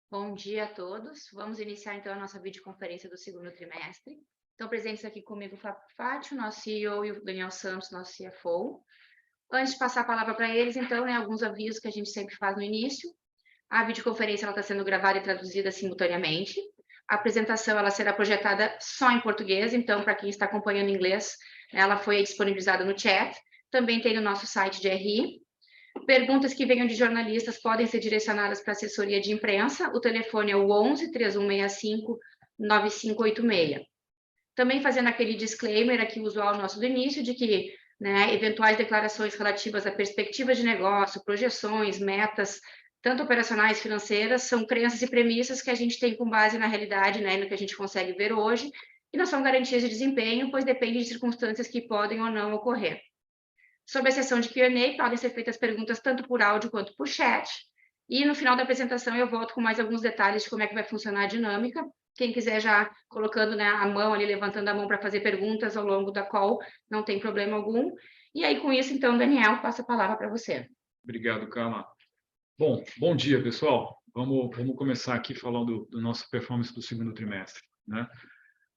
Bom dia a todos. Vamos iniciar então a nossa videoconferência do segundo trimestre. Estão presentes aqui comigo o Fábio Fátio, nosso CEO, e o Daniel Santos, nosso CFO. Antes de passar a palavra para eles, então, alguns avisos que a gente sempre faz no início. A videoconferência está sendo gravada e traduzida simultaneamente. A apresentação ela será projetada só em português, então, para quem está acompanhando em inglês, ela foi disponibilizada no chat. Também tem no nosso site de RI. Perguntas que venham de jornalistas podem ser direcionadas para a assessoria de imprensa. O telefone é o 11 3165 9586. Também fazendo aquele disclaimer aqui usual nosso do início, de que eventuais declarações relativas a perspectivas de negócio, projeções, metas, tanto operacionais, financeiras, são crenças e premissas que a gente tem com base na realidade, no que a gente consegue ver hoje, e não são garantias de desempenho, pois depende de circunstâncias que podem ou não ocorrer. Sobre a sessão de Q&A, podem ser feitas perguntas tanto por áudio quanto por chat. E no final da apresentação eu volto com mais alguns detalhes de como é que vai funcionar a dinâmica. Quem quiser já colocando a mão ali, levantando a mão para fazer perguntas ao longo da call, não tem problema algum. E aí, com isso, então, Daniel, passo a palavra para você. Obrigado, Carla. Bom dia, pessoal. Vamos começar aqui falando do nosso performance do segundo trimestre, né?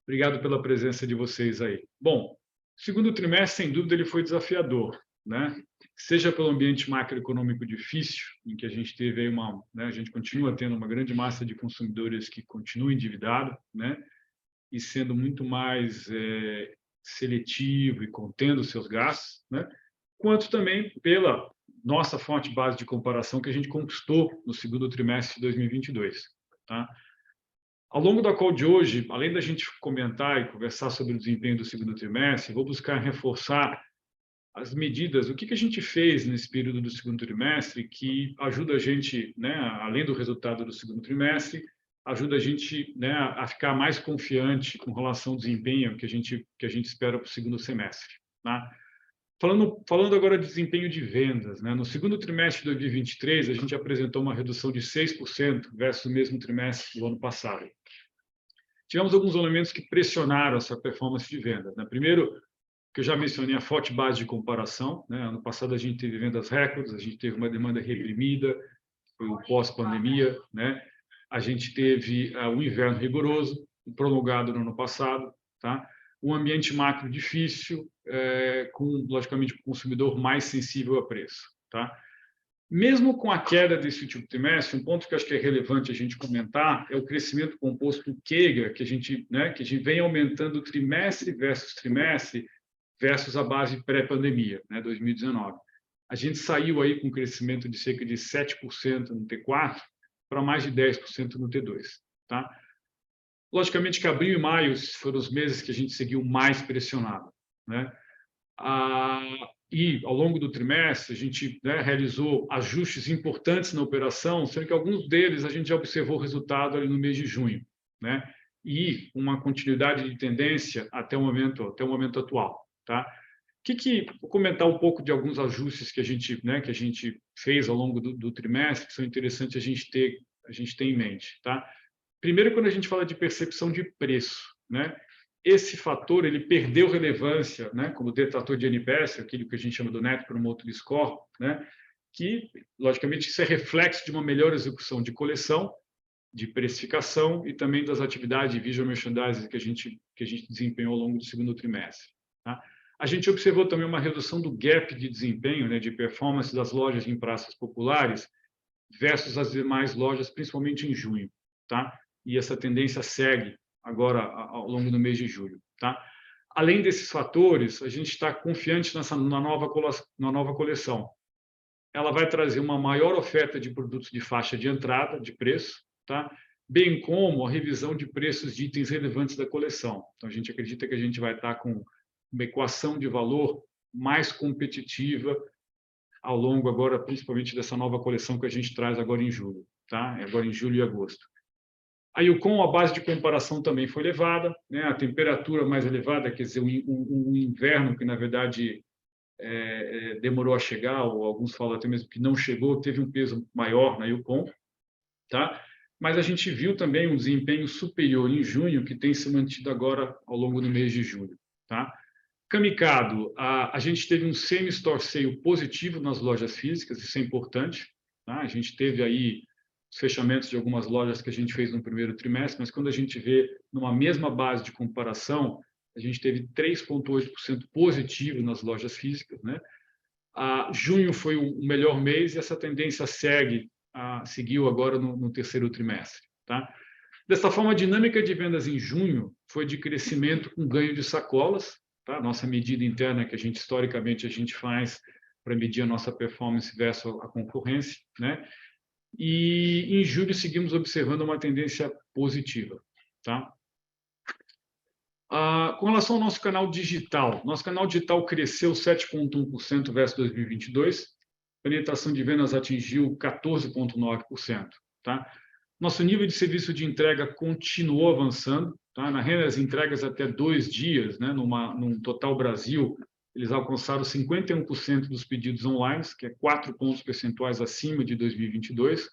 Obrigado pela presença de vocês aí. Bom, segundo trimestre, sem dúvida, ele foi desafiador, né? Seja pelo ambiente macroeconômico difícil, em que a gente teve aí a gente continua tendo uma grande massa de consumidores que continua endividado, né? E sendo muito mais seletivo e contendo seus gastos, né? Quanto também pela nossa forte base de comparação que a gente conquistou no segundo trimestre de 2022, tá? Ao longo da call de hoje, além da gente comentar e conversar sobre o desempenho do segundo trimestre, vou buscar reforçar as medidas, o que a gente fez nesse período do segundo trimestre que ajuda a gente, além do resultado do segundo trimestre, ajuda a gente, a ficar mais confiante com relação ao desempenho que a gente espera para o segundo semestre, tá? Falando agora de desempenho de vendas, no segundo trimestre de 2023, a gente apresentou uma redução de 6% versus o mesmo trimestre do ano passado. Tivemos alguns elementos que pressionaram essa performance de vendas. Primeiro, que eu já mencionei, a forte base de comparação. Ano passado a gente teve vendas recordes, a gente teve uma demanda reprimida, foi o pós-pandemia. A gente teve o inverno rigoroso, prolongado no ano passado. Tá? Um ambiente macro difícil, logicamente, com o consumidor mais sensível a preço. Tá? Mesmo com a queda desse último trimestre, um ponto que eu acho que é relevante a gente comentar é o crescimento composto CAGR, que a gente vem aumentando trimestre versus trimestre versus a base pré-pandemia, 2019. A gente saiu aí com um crescimento de cerca de 7% no T4 para mais de 10% no T2. Tá? Logicamente que abril e maio foram os meses que a gente seguiu mais pressionado. E, ao longo do trimestre, a gente realizou ajustes importantes na operação, sendo que alguns deles a gente já observou o resultado ali no mês de junho, e uma continuidade de tendência até o momento atual. Tá? Vou comentar um pouco de alguns ajustes que a gente fez ao longo do trimestre, que são interessantes a gente ter em mente. Tá? Primeiro, quando a gente fala de percepção de preço, esse fator ele perdeu relevância, como detrator de NPS, aquilo que a gente chama do Net Promoter Score, que, logicamente, isso é reflexo de uma melhor execução de coleção, de precificação e também das atividades de visual merchandising que a gente desempenhou ao longo do segundo trimestre. Tá? A gente observou também uma redução do gap de desempenho, de performance das lojas em praças populares versus as demais lojas, principalmente em junho. Tá? E essa tendência segue agora ao longo do mês de julho. Tá? Além desses fatores, a gente está confiante na nova coleção. Ela vai trazer uma maior oferta de produtos de faixa de entrada, de preço, tá? Bem como a revisão de preços de itens relevantes da coleção. Então, a gente acredita que a gente vai estar com uma equação de valor mais competitiva ao longo agora, principalmente dessa nova coleção que a gente traz agora em julho, tá? Agora em julho e agosto. Aí, com a base de comparação também foi elevada, a temperatura mais elevada, quer dizer, um inverno que, na verdade, demorou a chegar, ou alguns falam até mesmo que não chegou, teve um peso maior na Yukon, tá? Mas a gente viu também um desempenho superior em junho, que tem se mantido agora ao longo do mês de julho. Tá? Camicado, a gente teve um same-store sale positivo nas lojas físicas, isso é importante. Tá? A gente teve aí os fechamentos de algumas lojas que a gente fez no primeiro trimestre, mas quando a gente vê numa mesma base de comparação, a gente teve 3,8% positivo nas lojas físicas, né? Junho foi o melhor mês e essa tendência seguiu agora no terceiro trimestre, tá? Dessa forma, a dinâmica de vendas em junho foi de crescimento com ganho de sacolas, tá? Nossa medida interna que historicamente a gente faz para medir a nossa performance versus a concorrência, né? E em julho seguimos observando uma tendência positiva, tá? Com relação ao nosso canal digital cresceu 7,1% versus 2022, a penetração de vendas atingiu 14,9%, tá? Nosso nível de serviço de entrega continuou avançando, tá? Na renda, as entregas até 2 dias, né? Num total Brasil, eles alcançaram 51% dos pedidos online, que é 4 pontos percentuais acima de 2022.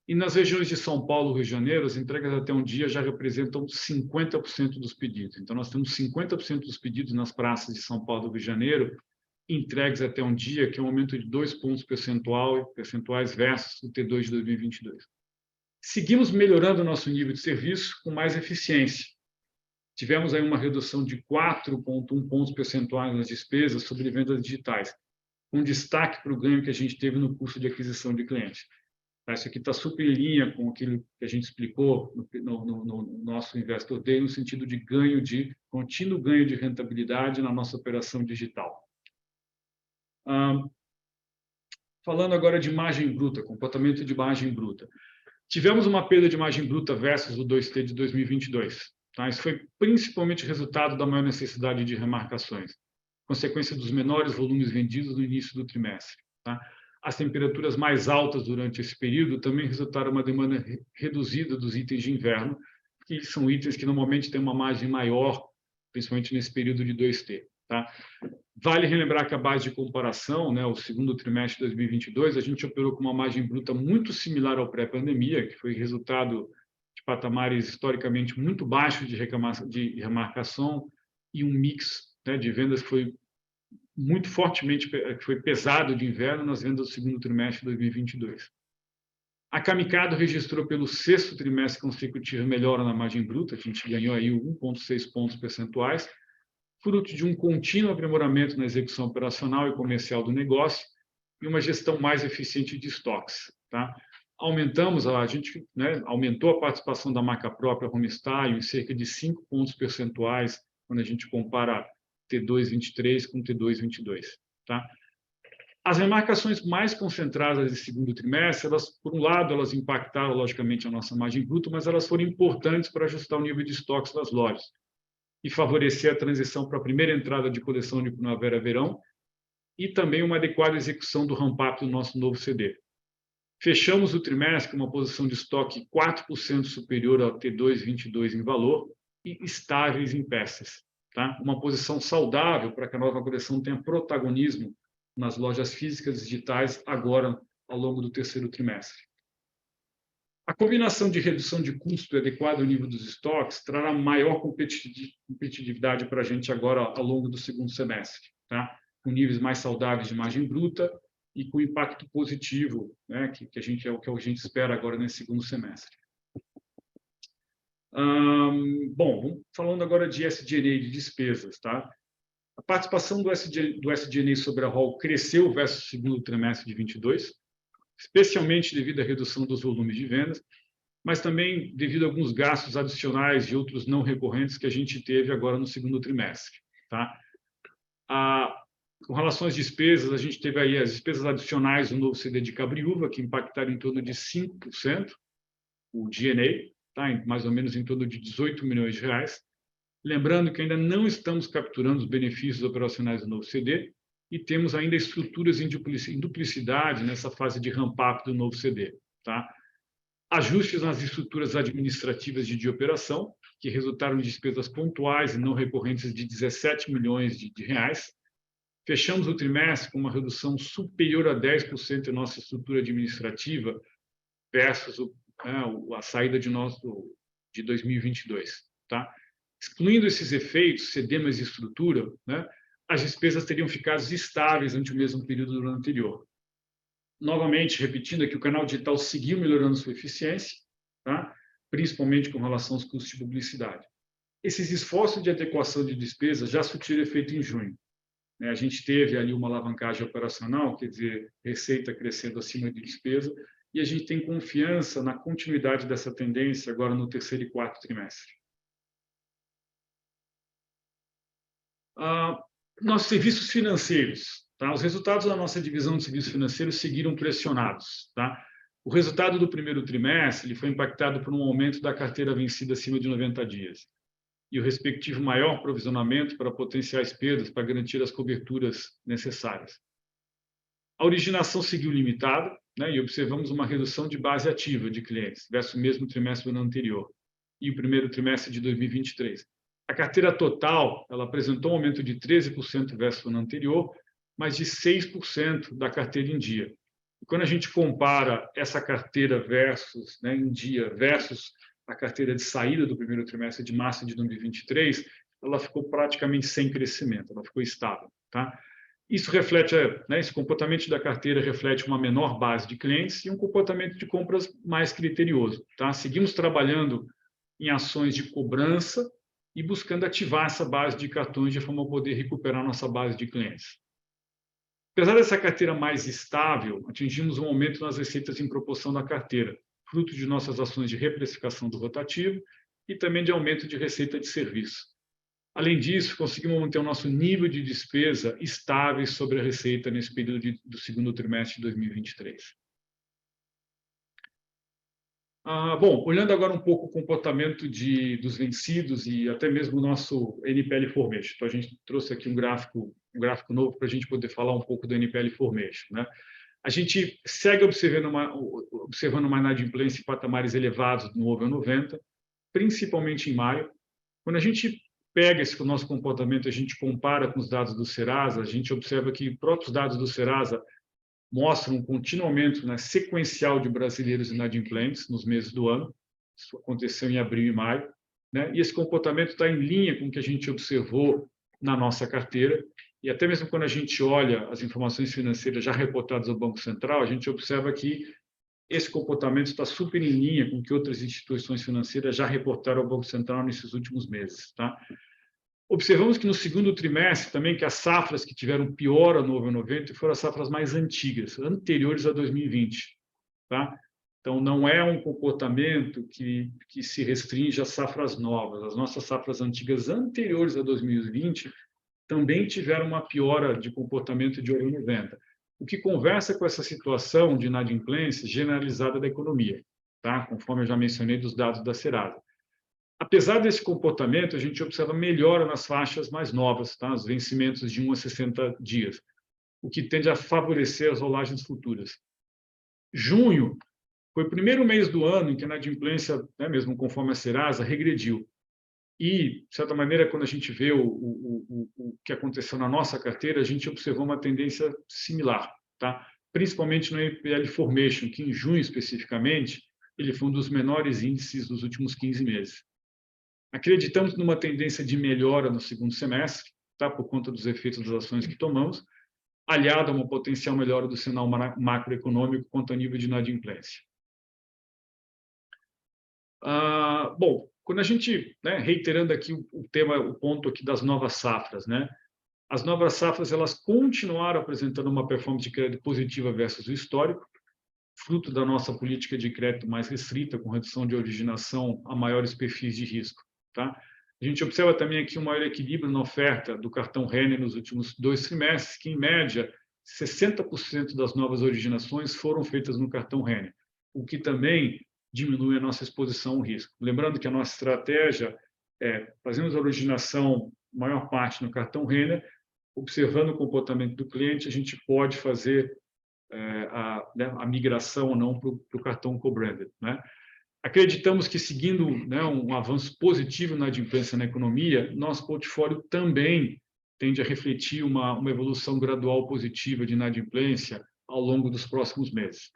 E nas regiões de São Paulo e Rio de Janeiro, as entregas até um dia já representam 50% dos pedidos. Então, nós temos 50% dos pedidos nas praças de São Paulo e Rio de Janeiro entregues até um dia, que é um aumento de 2 pontos percentuais versus o T2 de 2022. Seguimos melhorando o nosso nível de serviço com mais eficiência. Tivemos aí uma redução de 4,1 pontos percentuais nas despesas sobre vendas digitais, com destaque para o ganho que a gente teve no custo de aquisição de clientes. Isso aqui está super em linha com aquilo que a gente explicou no nosso Investor Day, no sentido de contínuo ganho de rentabilidade na nossa operação digital. Falando agora de margem bruta, comportamento de margem bruta. Tivemos uma perda de margem bruta versus o 2T de 2022. Tá? Isso foi principalmente resultado da maior necessidade de remarcações, consequência dos menores volumes vendidos no início do trimestre. Tá? As temperaturas mais altas durante esse período também resultaram uma demanda reduzida dos itens de inverno, que são itens que normalmente têm uma margem maior, principalmente nesse período de 2T. Tá? Vale relembrar que a base de comparação, né, o segundo trimestre de 2022, a gente operou com uma margem bruta muito similar ao pré-pandemia, que foi resultado de patamares historicamente muito baixos de remarcação e um mix, né, de vendas que foi muito fortemente, que foi pesado de inverno nas vendas do segundo trimestre de 2022. A Camicado registrou pelo sexto trimestre consecutivo melhora na margem bruta, a gente ganhou aí 1,6 pontos percentuais, fruto de um contínuo aprimoramento na execução operacional e comercial do negócio e uma gestão mais eficiente de estoques. Tá? A gente, né, aumentou a participação da marca própria Homestyle em cerca de 5 pontos percentuais quando a gente compara T2/23 com T2/22. Tá? As remarcações mais concentradas desse segundo trimestre, por um lado, elas impactaram, logicamente, a nossa margem bruta, mas elas foram importantes para ajustar o nível de estoques das lojas e favorecer a transição para a primeira entrada de coleção de primavera-verão e também uma adequada execução do ramp-up do nosso novo CD. Fechamos o trimestre com uma posição de estoque 4% superior ao T2/22 em valor e estáveis em peças. Tá? Uma posição saudável para que a nova coleção tenha protagonismo nas lojas físicas e digitais agora, ao longo do terceiro trimestre. A combinação de redução de custo e adequado nível dos estoques trará maior competitividade para a gente agora ao longo do segundo semestre, tá? Com níveis mais saudáveis de margem bruta e com impacto positivo, né? que é o que a gente espera agora nesse segundo semestre. Bom, falando agora de SG&A, de despesas, tá? A participação do SG&A sobre a ROL cresceu versus o segundo trimestre de 22, especialmente devido à redução dos volumes de vendas, mas também devido a alguns gastos adicionais e outros não recorrentes que a gente teve agora no segundo trimestre. Tá? Com relação às despesas, a gente teve aí as despesas adicionais do novo CD de Cabriúva, que impactaram em torno de 5%, o G&A, tá? Mais ou menos em torno de 18 milhões de reais. Lembrando que ainda não estamos capturando os benefícios operacionais do novo CD, e temos ainda estruturas em duplicidade nessa fase de ramp-up do novo CD. Tá? Ajustes nas estruturas administrativas de operação, que resultaram em despesas pontuais e não recorrentes de 17 milhões de reais. Fechamos o trimestre com uma redução superior a 10% em nossa estrutura administrativa versus a saída de 2022. Tá? Excluindo esses efeitos, CD mais estrutura, né, as despesas teriam ficado estáveis ante o mesmo período do ano anterior. novamente, repetindo aqui, o canal digital seguiu melhorando sua eficiência, tá? Principalmente com relação aos custos de publicidade. Esses esforços de adequação de despesas já surtiram efeito em junho. A gente teve ali uma alavancagem operacional, quer dizer, receita crescendo acima de despesa, e a gente tem confiança na continuidade dessa tendência agora no terceiro e quarto trimestre. Nossos serviços financeiros. Tá? Os resultados da nossa divisão de serviços financeiros seguiram pressionados. Tá? O resultado do primeiro trimestre ele foi impactado por um aumento da carteira vencida acima de 90 dias e o respectivo maior provisionamento para potenciais perdas para garantir as coberturas necessárias. A originação seguiu limitada, né, e observamos uma redução de base ativa de clientes versus o mesmo trimestre do ano anterior e o primeiro trimestre de 2023. A carteira total ela apresentou um aumento de 13% versus o ano anterior, mas de 6% da carteira em dia. E quando a gente compara essa carteira versus, né, em dia versus a carteira de saída do primeiro trimestre de março de 2023, ela ficou praticamente sem crescimento, ela ficou estável. Tá? Isso reflete, né, esse comportamento da carteira reflete uma menor base de clientes e um comportamento de compras mais criterioso. Tá? Seguimos trabalhando em ações de cobrança e buscando ativar essa base de cartões de forma a poder recuperar nossa base de clientes. Apesar dessa carteira mais estável, atingimos um aumento nas receitas em proporção da carteira, fruto de nossas ações de reprecificação do rotativo e também de aumento de receita de serviço. Além disso, conseguimos manter o nosso nível de despesa estável sobre a receita nesse período do segundo trimestre de 2023. Bom, olhando agora um pouco o comportamento dos vencidos e até mesmo o nosso NPL Formation. Então, a gente trouxe aqui um gráfico novo para a gente poder falar um pouco do NPL Formation. Né? A gente segue observando uma inadimplência em patamares elevados no over 90, principalmente em maio. Quando a gente pega esse nosso comportamento, a gente compara com os dados do Serasa, a gente observa que próprios dados do Serasa mostram um contínuo aumento, né, sequencial de brasileiros inadimplentes nos meses do ano. Isso aconteceu em abril e maio. Né? E esse comportamento está em linha com o que a gente observou na nossa carteira. E até mesmo quando a gente olha as informações financeiras já reportadas ao Banco Central, a gente observa que esse comportamento está super em linha com o que outras instituições financeiras já reportaram ao Banco Central nesses últimos meses. Tá? Observamos que no segundo trimestre também que as safras que tiveram piora no over 90 foram as safras mais antigas, anteriores a 2020. Tá? Então, não é um comportamento que se restringe às safras novas. As nossas safras antigas anteriores a 2020 também tiveram uma piora de comportamento de over 90, o que conversa com essa situação de inadimplência generalizada da economia, tá? Conforme eu já mencionei dos dados da Serasa. Apesar desse comportamento, a gente observa melhora nas faixas mais novas, tá? Os vencimentos de 1 a 60 dias, o que tende a favorecer as rolagens futuras. Junho foi o primeiro mês do ano em que a inadimplência, né, mesmo conforme a Serasa, regrediu. E, de certa maneira, quando a gente vê o que aconteceu na nossa carteira, a gente observou uma tendência similar, tá? Principalmente no NPL Formation, que em junho especificamente, ele foi um dos menores índices dos últimos 15 meses. Acreditamos numa tendência de melhora no segundo semestre, tá? Por conta dos efeitos das ações que tomamos, aliado a uma potencial melhora do sinal macroeconômico quanto ao nível de inadimplência. Bom, quando a gente, né, reiterando aqui o ponto aqui das novas safras, né? As novas safras elas continuaram apresentando uma performance de crédito positiva versus o histórico, fruto da nossa política de crédito mais restrita, com redução de originação a maiores perfis de risco. Tá? A gente observa também aqui um maior equilíbrio na oferta do cartão Renner nos últimos 2 trimestres, que, em média, 60% das novas originações foram feitas no cartão Renner, o que também diminui a nossa exposição ao risco. Lembrando que a nossa estratégia é fazermos a originação, maior parte, no cartão Renner, observando o comportamento do cliente, a gente pode fazer a migração ou não para o cartão co-branded. Né? Acreditamos que, seguindo, né, um avanço positivo na inadimplência na economia, nosso portfólio também tende a refletir uma evolução gradual positiva de inadimplência ao longo dos próximos meses.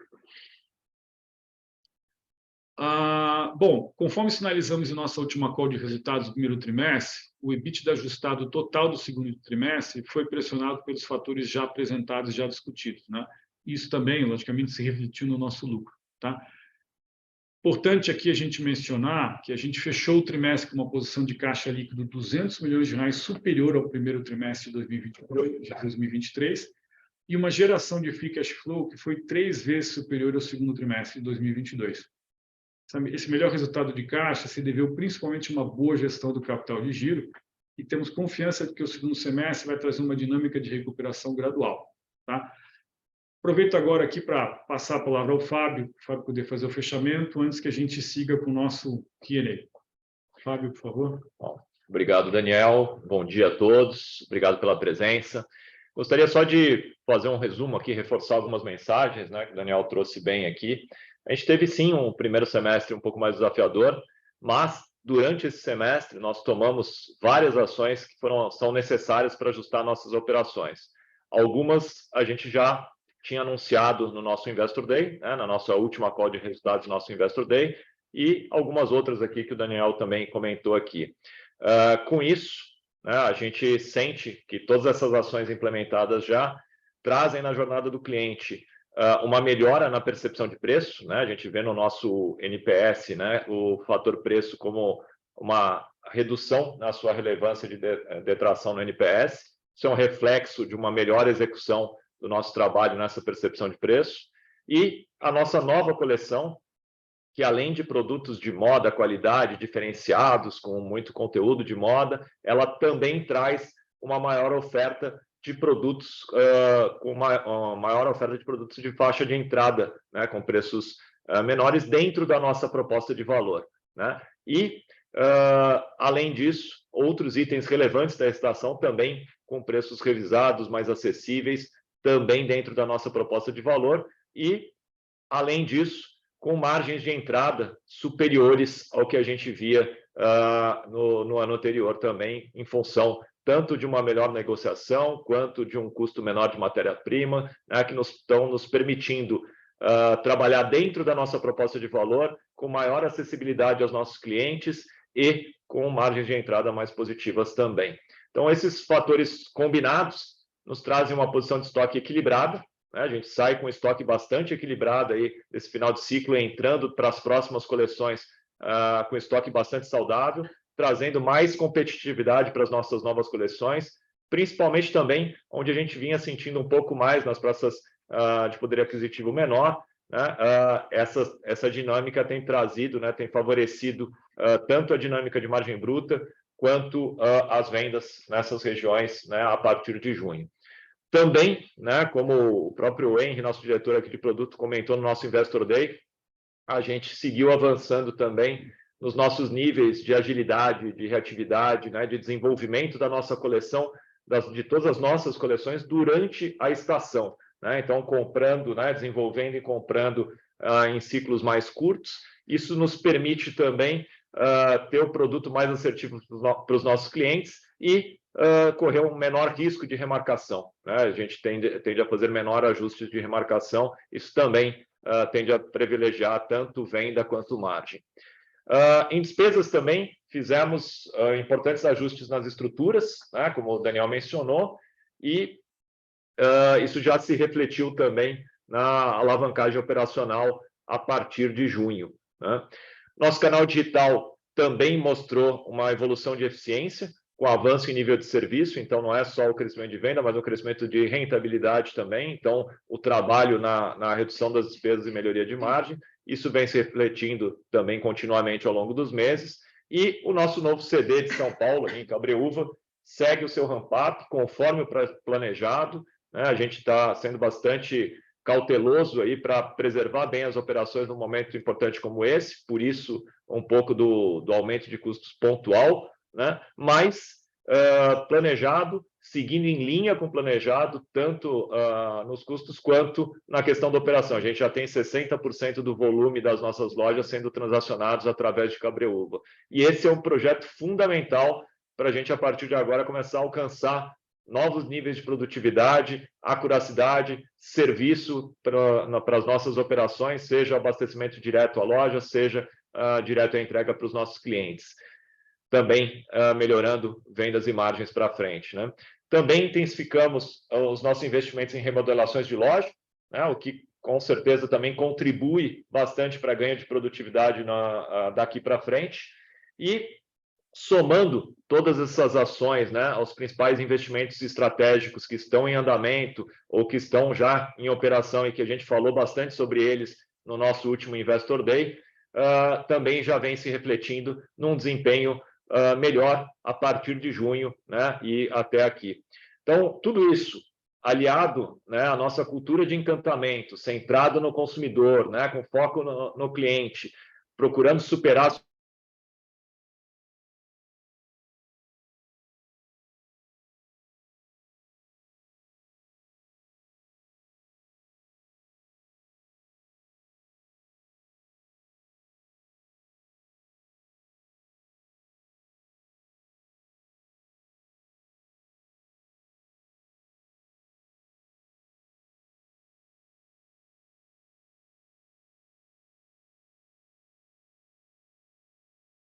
Bom, conforme sinalizamos em nossa última call de resultados do primeiro trimestre, o EBITDA ajustado total do segundo trimestre foi pressionado pelos fatores já apresentados e já discutidos. Né? isso também, logicamente, se refletiu no nosso lucro, tá? Importante aqui a gente mencionar que a gente fechou o trimestre com uma posição de caixa líquido de R$200 milhões superior ao primeiro trimestre de 2023 e uma geração de free cash flow que foi 3 vezes superior ao segundo trimestre de 2022. Esse melhor resultado de caixa se deveu principalmente a uma boa gestão do capital de giro e temos confiança de que o segundo semestre vai trazer uma dinâmica de recuperação gradual, tá? Aproveito agora aqui para passar a palavra ao Fábio, para o Fábio poder fazer o fechamento, antes que a gente siga com o nosso Q&A. Fábio, por favor. Bom, obrigado, Daniel. Bom dia a todos. Obrigado pela presença. Gostaria só de fazer um resumo aqui, reforçar algumas mensagens, né, que o Daniel trouxe bem aqui. A gente teve, sim, um primeiro semestre um pouco mais desafiador, mas durante esse semestre nós tomamos várias ações que são necessárias para ajustar nossas operações. Algumas a gente já tinha anunciado no nosso Investor Day, né, na nossa última call de resultados do nosso Investor Day, e algumas outras aqui que o Daniel também comentou aqui. Com isso, né, a gente sente que todas essas ações implementadas já trazem na jornada do cliente uma melhora na percepção de preço, né? A gente vê no nosso NPS, né, o fator preço como uma redução na sua relevância de detração no NPS. Isso é um reflexo de uma melhor execução do nosso trabalho nessa percepção de preço. E a nossa nova coleção, que além de produtos de moda, qualidade, diferenciados, com muito conteúdo de moda, ela também traz uma maior oferta de produtos, com uma maior oferta de produtos de faixa de entrada, né, com preços menores dentro da nossa proposta de valor, né? E, além disso, outros itens relevantes da estação também com preços revisados, mais acessíveis, também dentro da nossa proposta de valor e, além disso, com margens de entrada superiores ao que a gente via no ano anterior também, em função tanto de uma melhor negociação, quanto de um custo menor de matéria-prima, né, que estão nos permitindo trabalhar dentro da nossa proposta de valor, com maior acessibilidade aos nossos clientes e com margens de entrada mais positivas também. Então, esses fatores combinados nos trazem uma posição de estoque equilibrada, né? A gente sai com um estoque bastante equilibrado aí desse final de ciclo, entrando para as próximas coleções com estoque bastante saudável, trazendo mais competitividade para as nossas novas coleções, principalmente também onde a gente vinha sentindo um pouco mais nas praças de poder aquisitivo menor, né? Essa dinâmica tem trazido, né, tem favorecido tanto a dinâmica de margem bruta quanto as vendas nessas regiões, né, a partir de junho. Também, né, como o próprio Henry, nosso diretor aqui de produto, comentou no nosso Investor Day, a gente seguiu avançando também nos nossos níveis de agilidade, de reatividade, né, de desenvolvimento da nossa coleção, de todas as nossas coleções durante a estação, né? Então, comprando, né, desenvolvendo e comprando em ciclos mais curtos. Isso nos permite também ter o produto mais assertivo para os nossos clientes e correr um menor risco de remarcação, né? A gente tende a fazer menor ajustes de remarcação. Isso também tende a privilegiar tanto venda quanto margem. Em despesas também fizemos importantes ajustes nas estruturas, né, como o Daniel mencionou, e isso já se refletiu também na alavancagem operacional a partir de junho, né? Nosso canal digital também mostrou uma evolução de eficiência, com avanço em nível de serviço, então não é só o crescimento de venda, mas o crescimento de rentabilidade também, então o trabalho na redução das despesas e melhoria de margem, isso vem se refletindo também continuamente ao longo dos meses, e o nosso novo CD de São Paulo, em Cabreúva, segue o seu ramp-up conforme o planejado, né? A gente está sendo bastante cauteloso aí para preservar bem as operações num momento importante como esse, por isso um pouco do aumento de custos pontual, né? Mas planejado, seguindo em linha com o planejado, tanto nos custos quanto na questão da operação. A gente já tem 60% do volume das nossas lojas sendo transacionados através de Cabreúva. E esse é um projeto fundamental para a gente, a partir de agora, começar a alcançar novos níveis de produtividade, acuracidade, serviço para as nossas operações, seja abastecimento direto à loja, seja direto à entrega para os nossos clientes. Também melhorando vendas e margens para frente, né? Também intensificamos os nossos investimentos em remodelações de loja, né? O que com certeza também contribui bastante para ganho de produtividade daqui para frente. E somando todas essas ações, né, aos principais investimentos estratégicos que estão em andamento ou que estão já em operação e que a gente falou bastante sobre eles no nosso último Investor Day, também já vem se refletindo num desempenho melhor a partir de junho, né, e até aqui. Então, tudo isso aliado, né, à nossa cultura de encantamento, centrado no consumidor, né, com foco no cliente, procurando superar as